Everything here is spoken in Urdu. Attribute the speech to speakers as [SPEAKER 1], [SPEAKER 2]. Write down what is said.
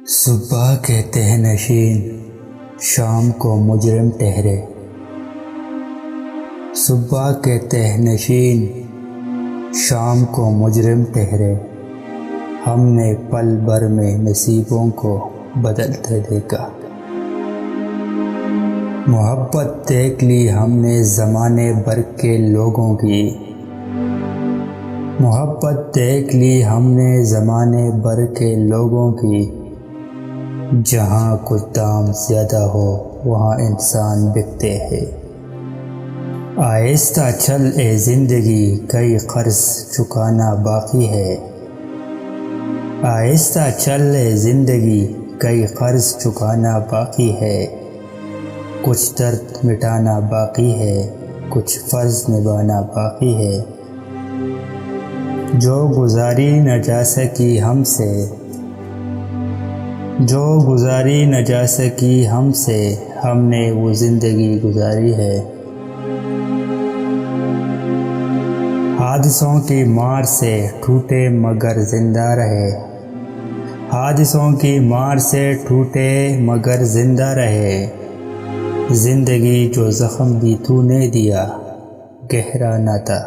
[SPEAKER 1] صبح کے تہ نشین شام کو مجرم ٹھہرے، صبح کے تہ نشین شام کو مجرم ٹھہرے، ہم نے پل بھر میں نصیبوں کو بدلتے دیکھا۔ محبت دیکھ لی ہم نے زمانے بھر کے لوگوں کی، محبت دیکھ لی ہم نے زمانے بھر کے لوگوں کی، جہاں کچھ دام زیادہ ہو وہاں انسان بکتے ہیں۔ آہستہ چل اے زندگی کئی قرض چکانا باقی ہے، آہستہ چل اے زندگی کئی قرض چکانا باقی ہے، کچھ درد مٹانا باقی ہے، کچھ فرض نبھانا باقی ہے، جو گزاری نہ جا سکی ہم سے، جو گزاری نہ جا سکی ہم سے، ہم نے وہ زندگی گزاری ہے۔ حادثوں کی مار سے ٹوٹے مگر زندہ رہے، حادثوں کی مار سے ٹوٹے مگر زندہ رہے، زندگی جو زخم بھی تو نے دیا گہرا نہ تھا۔